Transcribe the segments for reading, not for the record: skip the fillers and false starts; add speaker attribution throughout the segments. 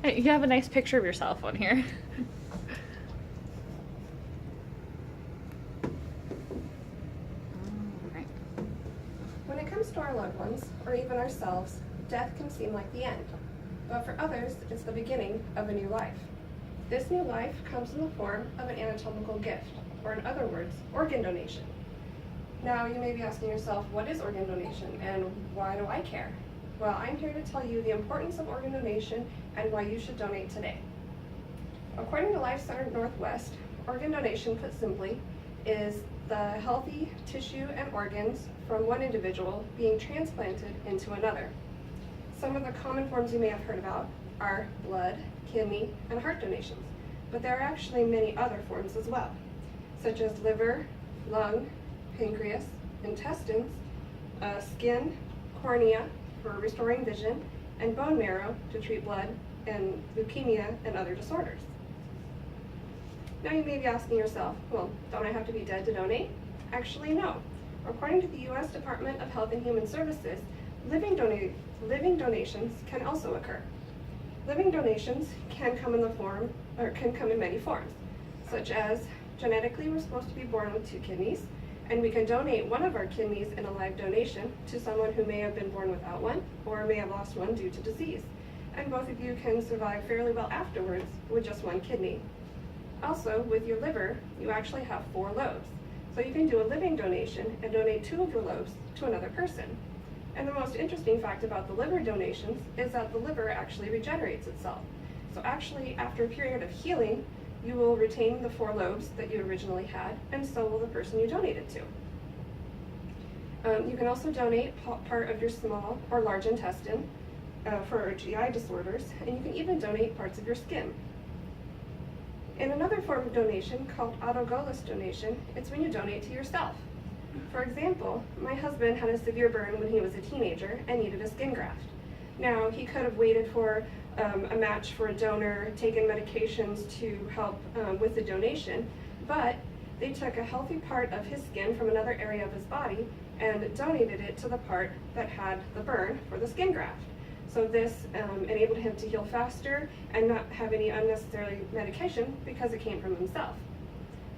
Speaker 1: You have a nice picture of yourself on here. Alright.
Speaker 2: When it comes to our loved ones, or even ourselves, death can seem like the end. But for others, it's the beginning of a new life. This new life comes in the form of an anatomical gift, or in other words, organ donation. Now, you may be asking yourself, what is organ donation, and why do I care? Well, I'm here to tell you the importance of organ donation and why you should donate today. According to Life Center Northwest, organ donation, put simply, is the healthy tissue and organs from one individual being transplanted into another. Some of the common forms you may have heard about are blood, kidney, and heart donations, but there are actually many other forms as well, such as liver, lung, pancreas, intestines, skin, cornea for restoring vision, and bone marrow to treat blood and leukemia and other disorders. Now you may be asking yourself, well, don't I have to be dead to donate? Actually, no. According to the U.S. Department of Health and Human Services, living donations can also occur. Living donations can come in many forms, such as genetically we're supposed to be born with 2 kidneys, and we can donate one of our kidneys in a live donation to someone who may have been born without one or may have lost one due to disease. And both of you can survive fairly well afterwards with just 1 kidney. Also, with your liver, you actually have 4 lobes. So you can do a living donation and donate 2 of your lobes to another person. And the most interesting fact about the liver donations is that the liver actually regenerates itself. So actually, after a period of healing, you will retain the 4 lobes that you originally had, and so will the person you donated to. You can also donate part of your small or large intestine for GI disorders, and you can even donate parts of your skin. In another form of donation called autologous donation, it's when you donate to yourself. For example, my husband had a severe burn when he was a teenager and needed a skin graft. Now, he could have waited for a match for a donor, taken medications to help with the donation, but they took a healthy part of his skin from another area of his body and donated it to the part that had the burn for the skin graft. So this enabled him to heal faster and not have any unnecessary medication because it came from himself.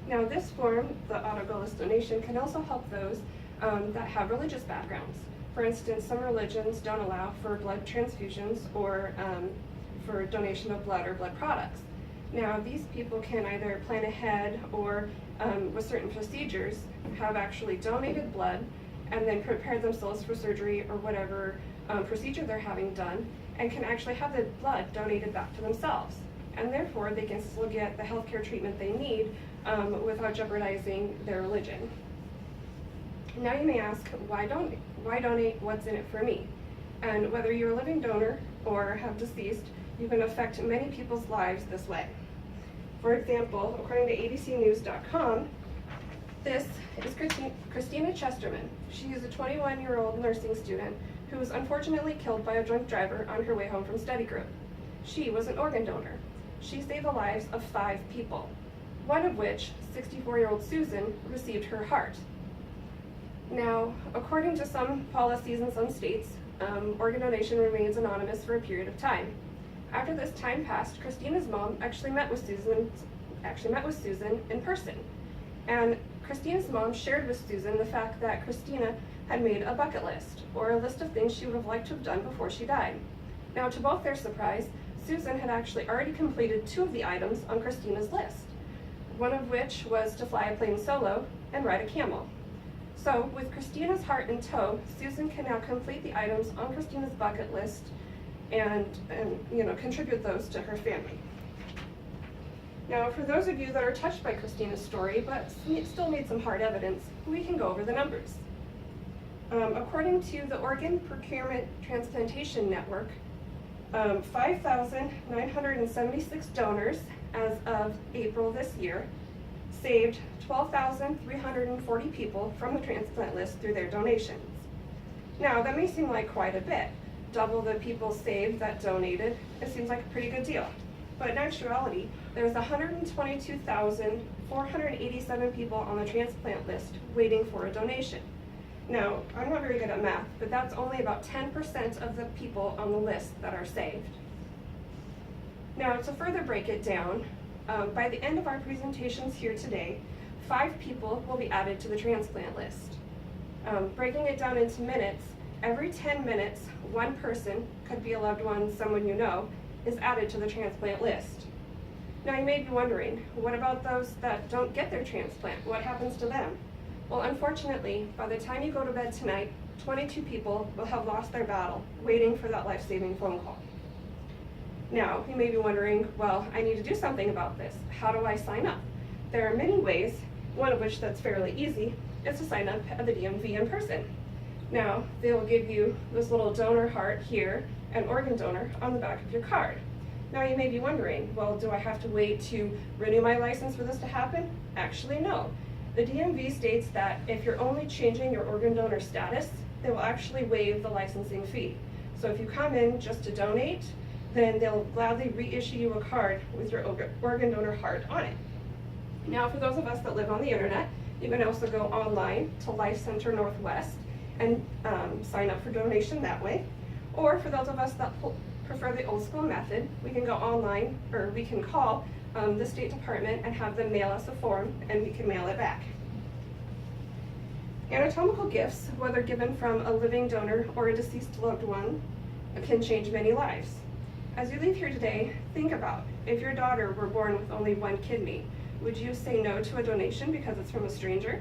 Speaker 2: Now this form, the autologous donation, can also help those that have religious backgrounds. For instance, some religions don't allow for blood transfusions or for donation of blood or blood products. Now these people can either plan ahead or with certain procedures have actually donated blood and then prepare themselves for surgery or whatever procedure they're having done, and can actually have the blood donated back to themselves. And therefore they can still get the healthcare treatment they need without jeopardizing their religion. Now you may ask, why donate? What's in it for me? And whether you're a living donor or have deceased, you can affect many people's lives this way. For example, according to abcnews.com, this is Christina Chesterman. She is a 21-year-old nursing student who was unfortunately killed by a drunk driver on her way home from study group. She was an organ donor. She saved the lives of 5 people, one of which, 64-year-old Susan, received her heart. Now, according to some policies in some states, organ donation remains anonymous for a period of time. After this time passed, Christina's mom actually met with Susan in person. And Christina's mom shared with Susan the fact that Christina had made a bucket list, or a list of things she would have liked to have done before she died. Now, to both their surprise, Susan had actually already completed 2 of the items on Christina's list, one of which was to fly a plane solo and ride a camel. So, with Christina's heart in tow, Susan can now complete the items on Christina's bucket list and contribute those to her family. Now, for those of you that are touched by Christina's story, but still need some hard evidence, we can go over the numbers. According to the Organ Procurement Transplantation Network, 5,976 donors as of April this year saved 12,340 people from the transplant list through their donations. Now, that may seem like quite a bit. Double the people saved that donated, it seems like a pretty good deal. But in actuality, there's 122,487 people on the transplant list waiting for a donation. Now, I'm not very good at math, but that's only about 10% of the people on the list that are saved. Now, to further break it down, by the end of our presentations here today, 5 people will be added to the transplant list. Breaking it down into minutes, every 10 minutes, one person, could be a loved one, someone you know, is added to the transplant list. Now you may be wondering, what about those that don't get their transplant? What happens to them? Well, unfortunately, by the time you go to bed tonight, 22 people will have lost their battle, waiting for that life-saving phone call. Now, you may be wondering, well, I need to do something about this. How do I sign up? There are many ways, one of which that's fairly easy, is to sign up at the DMV in person. Now, they will give you this little donor heart here and organ donor on the back of your card. Now you may be wondering, well, do I have to wait to renew my license for this to happen? Actually, no. The DMV states that if you're only changing your organ donor status, they will actually waive the licensing fee. So if you come in just to donate, then they'll gladly reissue you a card with your organ donor heart on it. Now, for those of us that live on the internet, you can also go online to Life Center Northwest and sign up for donation that way. Or for those of us that prefer the old school method, we can go online, or we can call the State Department and have them mail us a form, and we can mail it back. Anatomical gifts, whether given from a living donor or a deceased loved one, can change many lives. As you leave here today, think about, if your daughter were born with only one kidney, would you say no to a donation because it's from a stranger?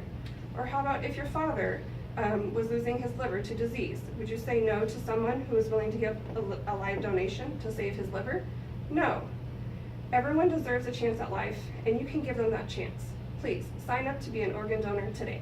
Speaker 2: Or how about if your father was losing his liver to disease? Would you say no to someone who is willing to give a live donation to save his liver? No. Everyone deserves a chance at life, and you can give them that chance. Please, sign up to be an organ donor today.